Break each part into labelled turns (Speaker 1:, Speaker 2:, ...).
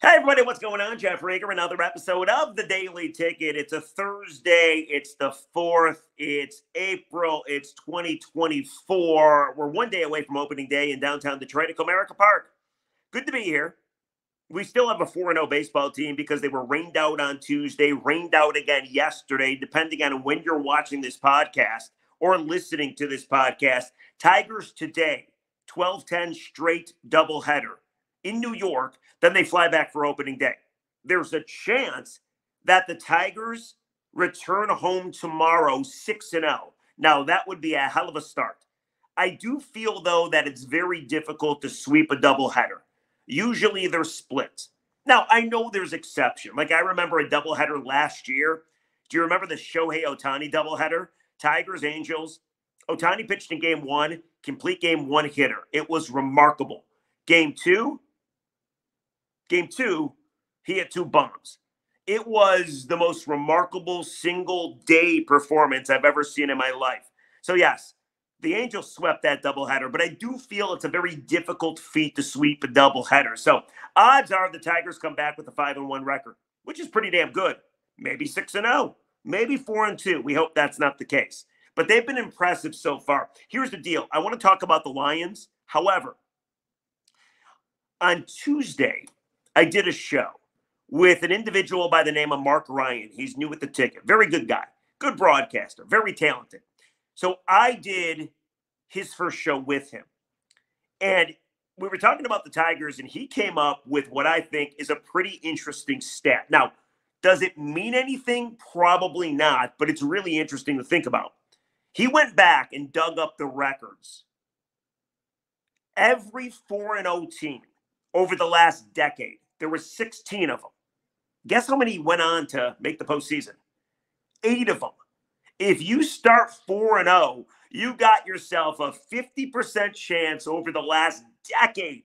Speaker 1: Hey everybody, what's going on? Jeff Rager, another episode of the Daily Ticket. It's a Thursday, it's the 4th, it's April, it's 2024. We're one day away from opening day in downtown Detroit at Comerica Park. Good to be here. We still have a 4-0 baseball team because they were rained out on Tuesday, rained out again yesterday, depending on when you're watching this podcast or listening to this podcast. Tigers today, 12-10 straight doubleheader in New York. Then they fly back for opening day. There's a chance that the Tigers return home tomorrow 6-0. Now, that would be a hell of a start. I do feel, though, that it's very difficult to sweep a doubleheader. Usually they're split. Now, I know there's exception. Like, I remember a doubleheader last year. Do you remember the Shohei Ohtani doubleheader? Tigers, Angels. Ohtani pitched in game 1, complete game 1 hitter. It was remarkable. Game 2, he hit 2 bombs. It was the most remarkable single-day performance I've ever seen in my life. So, yes, the Angels swept that doubleheader, but I do feel it's a very difficult feat to sweep a doubleheader. So, odds are the Tigers come back with a 5-1 record, which is pretty damn good. Maybe 6-0, maybe 4-2. We hope that's not the case. But they've been impressive so far. Here's the deal. I want to talk about the Lions. However, on Tuesday, I did a show with an individual by the name of Mark Ryan. He's new with the Ticket. Very good guy. Good broadcaster. Very talented. So I did his first show with him. And we were talking about the Tigers, and he came up with what I think is a pretty interesting stat. Now, does it mean anything? Probably not, but it's really interesting to think about. He went back and dug up the records. Every 4-0 team over the last decade, there were 16 of them. Guess how many went on to make the postseason? 8 of them. If you start 4-0, you got yourself a 50% chance over the last decade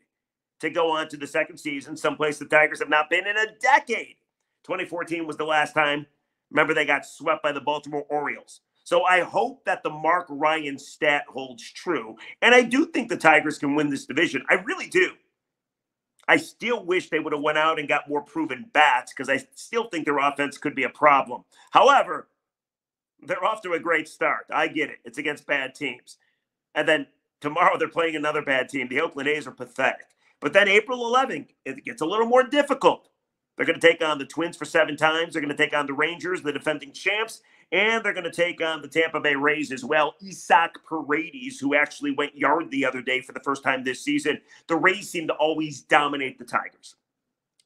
Speaker 1: to go on to the second season, someplace the Tigers have not been in a decade. 2014 was the last time. Remember, they got swept by the Baltimore Orioles. So I hope that the Mark Ryan stat holds true. And I do think the Tigers can win this division. I really do. I still wish they would have went out and got more proven bats because I still think their offense could be a problem. However, they're off to a great start. I get it. It's against bad teams. And then tomorrow they're playing another bad team. The Oakland A's are pathetic. But then April 11th, it gets a little more difficult. They're going to take on the Twins for 7 times. They're going to take on the Rangers, the defending champs. And they're going to take on the Tampa Bay Rays as well. Isaac Paredes, who actually went yard the other day for the first time this season. The Rays seem to always dominate the Tigers.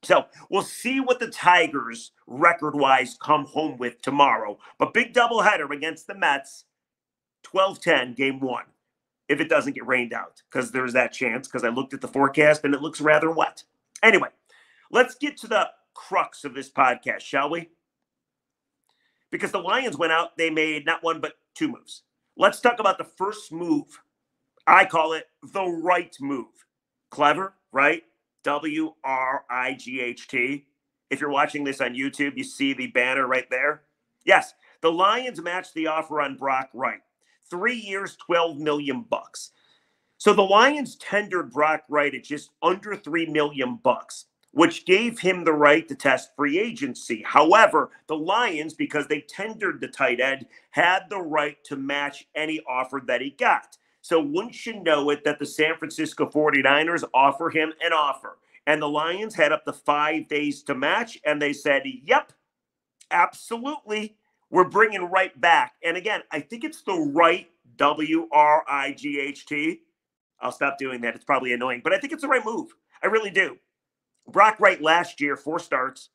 Speaker 1: So we'll see what the Tigers, record-wise, come home with tomorrow. But big doubleheader against the Mets, 12-10, game 1, if it doesn't get rained out. Because there's that chance, because I looked at the forecast, and it looks rather wet. Anyway, let's get to the crux of this podcast, shall we? Because the Lions went out, they made not one but 2 moves. Let's talk about the first move. I call it the right move. Clever, right? W-R-I-G-H-T. If you're watching this on YouTube, you see the banner right there. Yes, the Lions matched the offer on Brock Wright. 3 years, $12 million. So the Lions tendered Brock Wright at just under $3 million, which gave him the right to test free agency. However, the Lions, because they tendered the tight end, had the right to match any offer that he got. So wouldn't you know it that the San Francisco 49ers offer him an offer. And the Lions had up to 5 days to match, and they said, yep, absolutely, we're bringing Wright back. And again, I think it's the right, W-R-I-G-H-T. I'll stop doing that. It's probably annoying, but I think it's the right move. I really do. Brock Wright last year, 4 starts,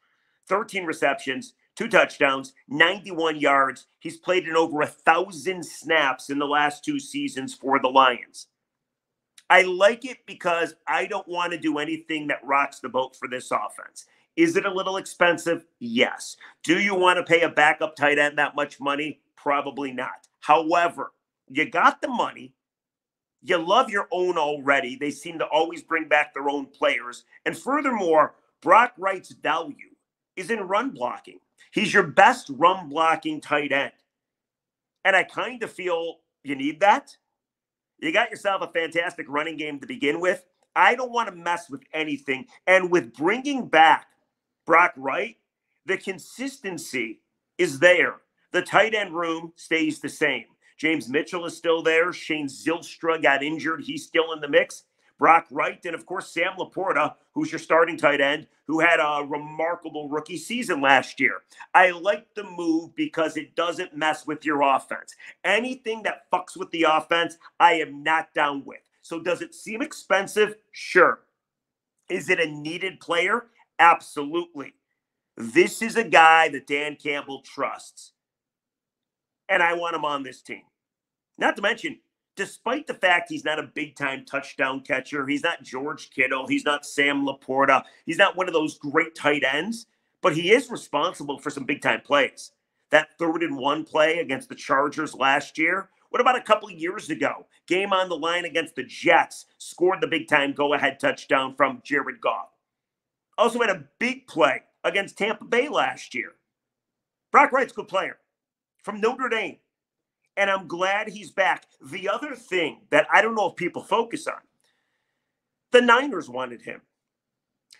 Speaker 1: 13 receptions, 2 touchdowns, 91 yards. He's played in over 1,000 snaps in the last 2 seasons for the Lions. I like it because I don't want to do anything that rocks the boat for this offense. Is it a little expensive? Yes. Do you want to pay a backup tight end that much money? Probably not. However, you got the money. You love your own already. They seem to always bring back their own players. And furthermore, Brock Wright's value is in run blocking. He's your best run blocking tight end. And I kind of feel you need that. You got yourself a fantastic running game to begin with. I don't want to mess with anything. And with bringing back Brock Wright, the consistency is there. The tight end room stays the same. James Mitchell is still there. Shane Zylstra got injured. He's still in the mix. Brock Wright, and of course, Sam Laporta, who's your starting tight end, who had a remarkable rookie season last year. I like the move because it doesn't mess with your offense. Anything that fucks with the offense, I am not down with. So does it seem expensive? Sure. Is it a needed player? Absolutely. This is a guy that Dan Campbell trusts. And I want him on this team. Not to mention, despite the fact he's not a big-time touchdown catcher, he's not George Kittle, he's not Sam Laporta, he's not one of those great tight ends, but he is responsible for some big-time plays. That 3rd-and-1 play against the Chargers last year, what about a couple of years ago? Game on the line against the Jets, scored the big-time go-ahead touchdown from Jared Goff. Also had a big play against Tampa Bay last year. Brock Wright's a good player from Notre Dame. And I'm glad he's back. The other thing that I don't know if people focus on, the Niners wanted him.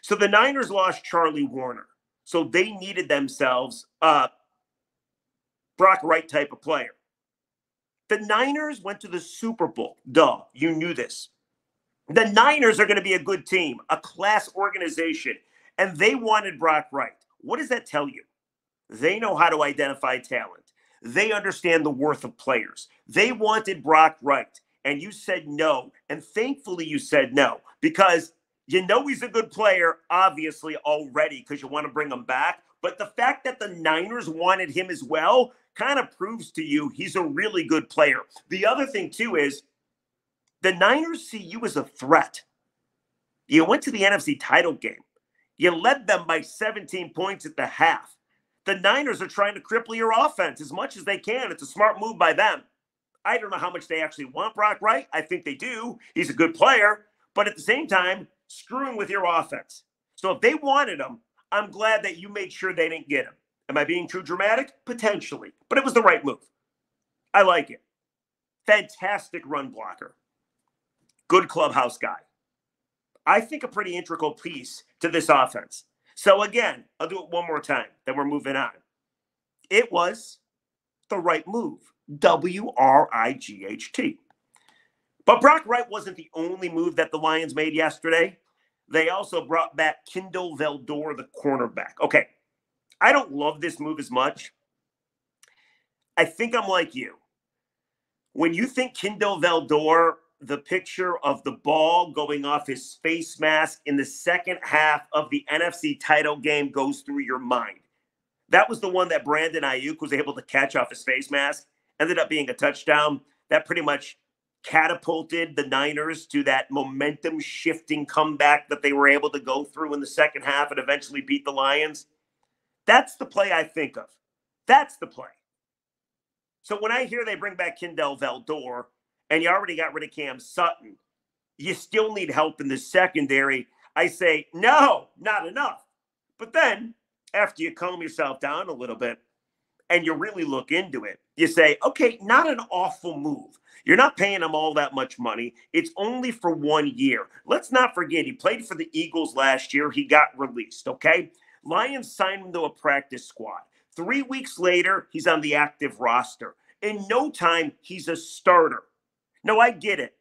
Speaker 1: So the Niners lost Charlie Warner. So they needed themselves a Brock Wright type of player. The Niners went to the Super Bowl. Duh, you knew this. The Niners are going to be a good team, a class organization, and they wanted Brock Wright. What does that tell you? They know how to identify talent. They understand the worth of players. They wanted Brock Wright, and you said no. And thankfully you said no, because you know he's a good player, obviously, already, because you want to bring him back. But the fact that the Niners wanted him as well kind of proves to you he's a really good player. The other thing, too, is the Niners see you as a threat. You went to the NFC title game. You led them by 17 points at the half. The Niners are trying to cripple your offense as much as they can. It's a smart move by them. I don't know how much they actually want Brock Wright. I think they do. He's a good player. But at the same time, screwing with your offense. So if they wanted him, I'm glad that you made sure they didn't get him. Am I being too dramatic? Potentially. But it was the right move. I like it. Fantastic run blocker. Good clubhouse guy. I think a pretty integral piece to this offense. So again, I'll do it one more time, then we're moving on. It was the right move. W-R-I-G-H-T. But Brock Wright wasn't the only move that the Lions made yesterday. They also brought back Kindle Vildor, the cornerback. Okay, I don't love this move as much. I think I'm like you. When you think Kindle Vildor, the picture of the ball going off his face mask in the second half of the NFC title game goes through your mind. That was the one that Brandon Ayuk was able to catch off his face mask. Ended up being a touchdown. That pretty much catapulted the Niners to that momentum-shifting comeback that they were able to go through in the second half and eventually beat the Lions. That's the play I think of. That's the play. So when I hear they bring back Kindle Vildor, and you already got rid of Cam Sutton, you still need help in the secondary. I say, no, not enough. But then, after you calm yourself down a little bit and you really look into it, you say, okay, not an awful move. You're not paying him all that much money. It's only for 1 year. Let's not forget, he played for the Eagles last year. He got released, okay? Lions signed him to a practice squad. 3 weeks later, he's on the active roster. In no time, he's a starter. No, I get it.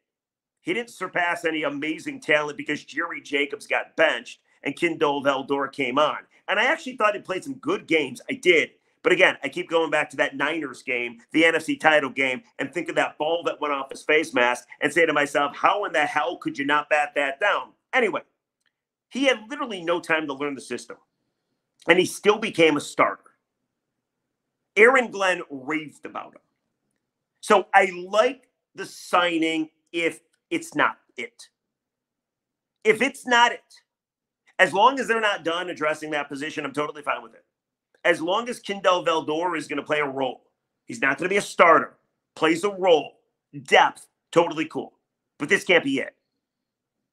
Speaker 1: He didn't surpass any amazing talent because Jerry Jacobs got benched and Kindle Vildor came on. And I actually thought he played some good games. I did. But again, I keep going back to that Niners game, the NFC title game, and think of that ball that went off his face mask and say to myself, how in the hell could you not bat that down? Anyway, he had literally no time to learn the system. And he still became a starter. Aaron Glenn raved about him. So I like the signing if it's not it. If it's not it, as long as they're not done addressing that position, I'm totally fine with it. As long as Kindle Vildor is going to play a role. He's not going to be a starter. Plays a role. Depth. Totally cool. But this can't be it.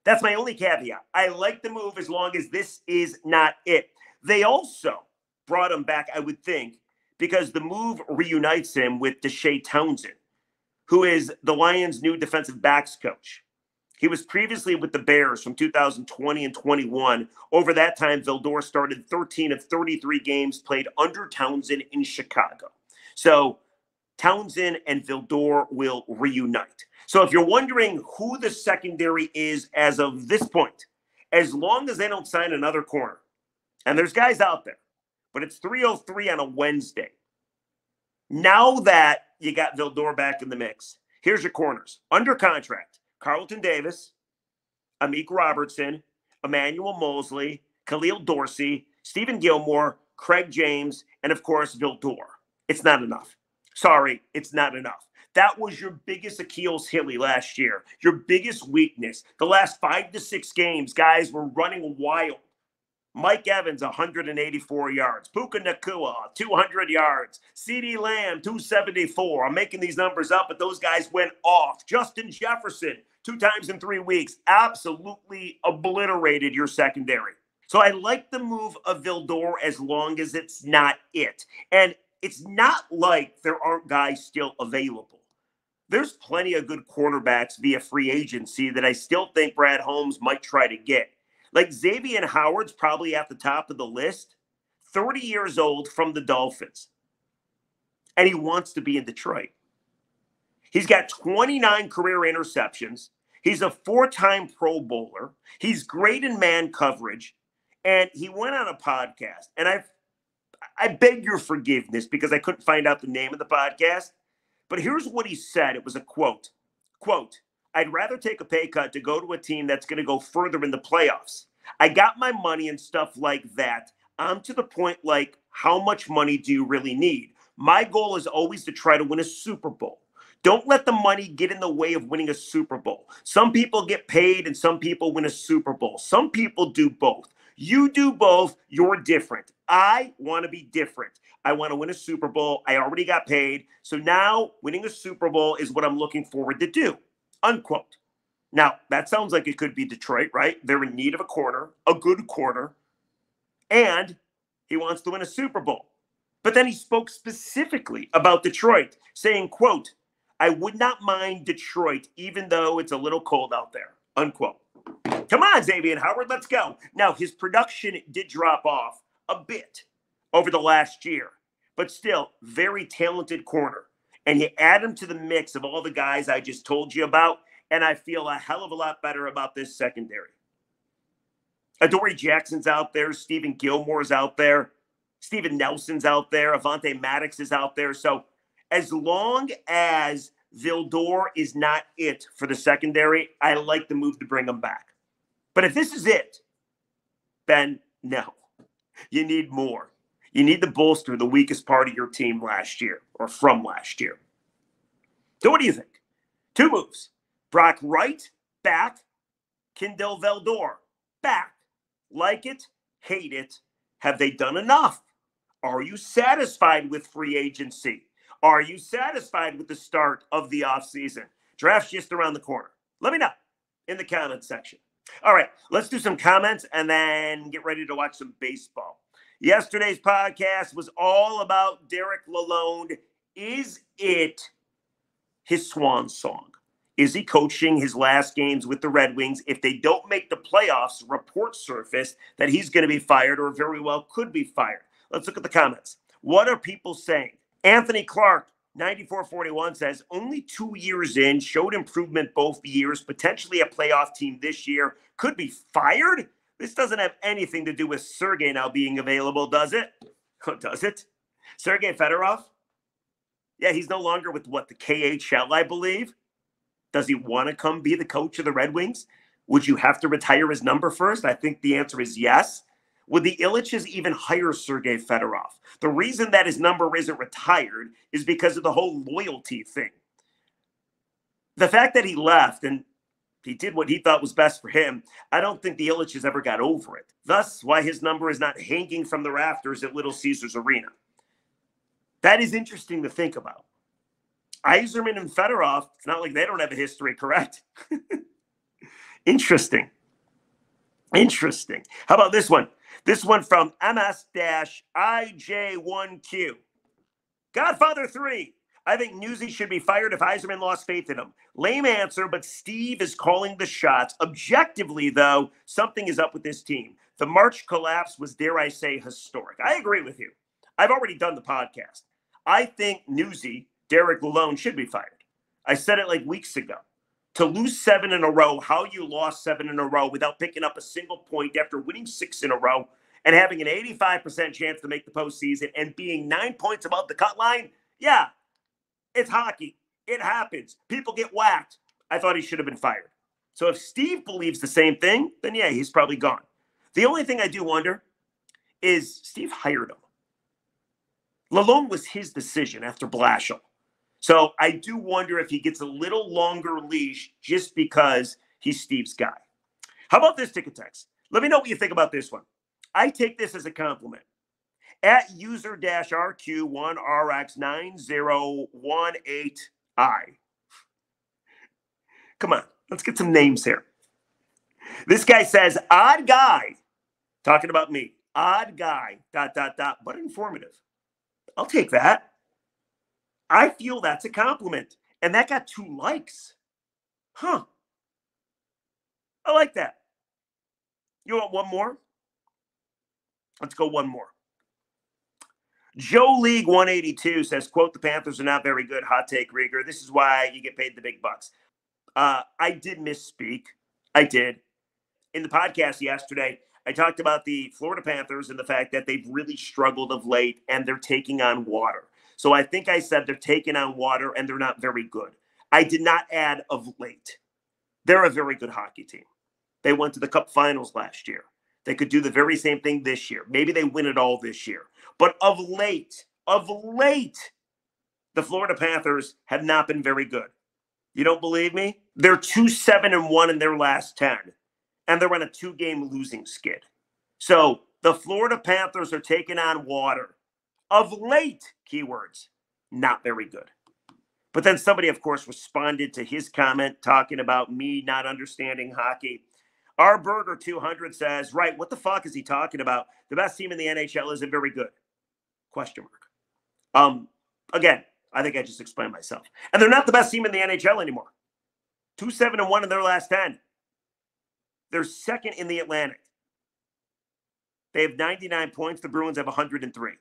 Speaker 1: That's my only caveat. I like the move as long as this is not it. They also brought him back, I would think, because the move reunites him with Deshae Townsend, who is the Lions' new defensive backs coach. He was previously with the Bears from 2020 and 21. Over that time, Vildor started 13 of 33 games played under Townsend in Chicago. So Townsend and Vildor will reunite. So if you're wondering who the secondary is as of this point, as long as they don't sign another corner, and there's guys out there, but it's 3:03 on a Wednesday. Now that you got Vildor back in the mix, here's your corners. Under contract, Carlton Davis, Amik Robertson, Emmanuel Mosley, Khalil Dorsey, Stephen Gilmore, Craig James, and of course, Vildor. It's not enough. Sorry, it's not enough. That was your biggest Achilles heel last year, your biggest weakness. The last 5 to 6 games, guys were running wild. Mike Evans, 184 yards. Puka Nacua, 200 yards. CeeDee Lamb, 274. I'm making these numbers up, but those guys went off. Justin Jefferson, 2 times in 3 weeks, absolutely obliterated your secondary. So I like the move of Vildor as long as it's not it. And it's not like there aren't guys still available. There's plenty of good quarterbacks via free agency that I still think Brad Holmes might try to get. Like Xavier Howard's probably at the top of the list, 30 years old from the Dolphins. And he wants to be in Detroit. He's got 29 career interceptions. He's a 4-time Pro Bowler. He's great in man coverage. And he went on a podcast. And I beg your forgiveness because I couldn't find out the name of the podcast. But here's what he said. It was a quote. Quote, I'd rather take a pay cut to go to a team that's going to go further in the playoffs. I got my money and stuff like that. I'm to the point like, how much money do you really need? My goal is always to try to win a Super Bowl. Don't let the money get in the way of winning a Super Bowl. Some people get paid and some people win a Super Bowl. Some people do both. You do both. You're different. I want to be different. I want to win a Super Bowl. I already got paid. So now winning a Super Bowl is what I'm looking forward to do. Unquote. Now, that sounds like it could be Detroit, right? They're in need of a corner, a good corner, and he wants to win a Super Bowl. But then he spoke specifically about Detroit, saying, quote, I would not mind Detroit, even though it's a little cold out there, unquote. Come on, Xavier Howard, let's go. Now, his production did drop off a bit over the last year, but still, very talented corner. And you add him to the mix of all the guys I just told you about, and I feel a hell of a lot better about this secondary. Adoree Jackson's out there. Stephen Gilmore's out there. Steven Nelson's out there. Avonte Maddox is out there. So as long as Vildor is not it for the secondary, I like the move to bring him back. But if this is it, then no. You need more. You need to bolster the weakest part of your team last year or from last year. So what do you think? 2 moves. Brock Wright, back. Kindle Vildor, back. Like it, hate it. Have they done enough? Are you satisfied with free agency? Are you satisfied with the start of the offseason? Draft's just around the corner. Let me know in the comment section. All right, let's do some comments and then get ready to watch some baseball. Yesterday's podcast was all about Derek Lalonde. Is it his swan song? Is he coaching his last games with the Red Wings? If they don't make the playoffs, reports surface that he's going to be fired or very well could be fired. Let's look at the comments. What are people saying? Anthony Clark, 9441 says, only 2 years in, showed improvement both years, potentially a playoff team this year, could be fired? This doesn't have anything to do with Sergei now being available, does it? Does it? Sergei Fedorov? Yeah, he's no longer with the KHL, I believe. Does he want to come be the coach of the Red Wings? Would you have to retire his number first? I think the answer is yes. Would the Ilitches even hire Sergei Fedorov? The reason that his number isn't retired is because of the whole loyalty thing. The fact that he left and he did what he thought was best for him, I don't think the Ilitches ever got over it. Thus, why his number is not hanging from the rafters at Little Caesars Arena. That is interesting to think about. Yzerman and Fedorov, it's not like they don't have a history, correct? Interesting. Interesting. How about this one? This one from MS-IJ1Q. Godfather 3. I think Newsy should be fired if Yzerman lost faith in him. Lame answer, but Steve is calling the shots. Objectively, though, something is up with this team. The March collapse was, dare I say, historic. I agree with you. I've already done the podcast. I think Newsy, Derek Lalone, should be fired. I said it like weeks ago. To lose 7 in a row, how you lost 7 in a row without picking up a single point after winning 6 in a row and having an 85% chance to make the postseason and being 9 points above the cut line, yeah, it's hockey. It happens. People get whacked. I thought he should have been fired. So if Steve believes the same thing, then yeah, he's probably gone. The only thing I do wonder is Steve hired him. Lalone was his decision after Blashill. So I do wonder if he gets a little longer leash just because he's Steve's guy. How about this ticket text? Let me know what you think about this one. I take this as a compliment. At user-RQ1RX9018I. Come on, let's get some names here. This guy says, odd guy, talking about me, odd guy, ... but informative. I'll take that. I feel that's a compliment. And that got 2 likes. Huh. I like that. You want one more? Let's go one more. Joe League 182 says, quote, the Panthers are not very good. Hot take, Rieger. This is why you get paid the big bucks. I did misspeak. I did. In the podcast yesterday, I talked about the Florida Panthers and the fact that they've really struggled of late and they're taking on water. So I think I said they're taking on water and they're not very good. I did not add of late. They're a very good hockey team. They went to the Cup Finals last year. They could do the very same thing this year. Maybe they win it all this year. But of late, the Florida Panthers have not been very good. You don't believe me? They're 2-7-1 in their last 10. And they're on a 2-game losing skid. So the Florida Panthers are taking on water. Of late, keywords, not very good. But then somebody, of course, responded to his comment talking about me not understanding hockey. Our Burger 200 says, right, what the fuck is he talking about? The best team in the NHL isn't very good. Question mark. Again, I think I just explained myself. And they're not the best team in the NHL anymore. 2-7-1 in their last 10. They're second in the Atlantic. They have 99 points. The Bruins have 103.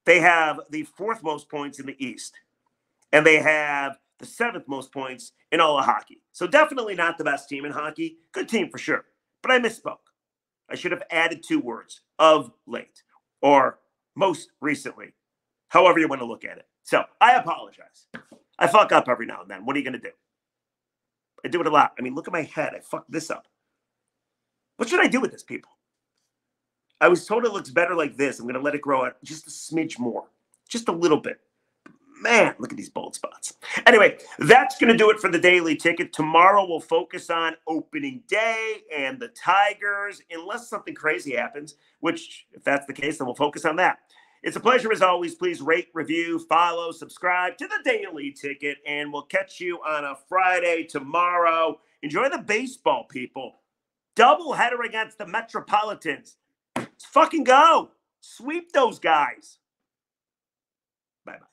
Speaker 1: They have the 4th most points in the East. And they have the 7th most points in all of hockey. So definitely not the best team in hockey. Good team for sure. But I misspoke. I should have added 2 words, of late, or most recently, however you want to look at it. So I apologize. I fuck up every now and then. What are you going to do? I do it a lot. I mean, look at my head. I fucked this up. What should I do with this, people? I was told it looks better like this. I'm going to let it grow out just a smidge more. Just a little bit. Man, look at these bald spots. Anyway, that's going to do it for the Daily Ticket. Tomorrow we'll focus on opening day and the Tigers, unless something crazy happens, which, if that's the case, then we'll focus on that. It's a pleasure as always. Please rate, review, follow, subscribe to the Daily Ticket, and we'll catch you on a Friday tomorrow. Enjoy the baseball, people. Doubleheader against the Metropolitans. Let's fucking go. Sweep those guys. Bye-bye.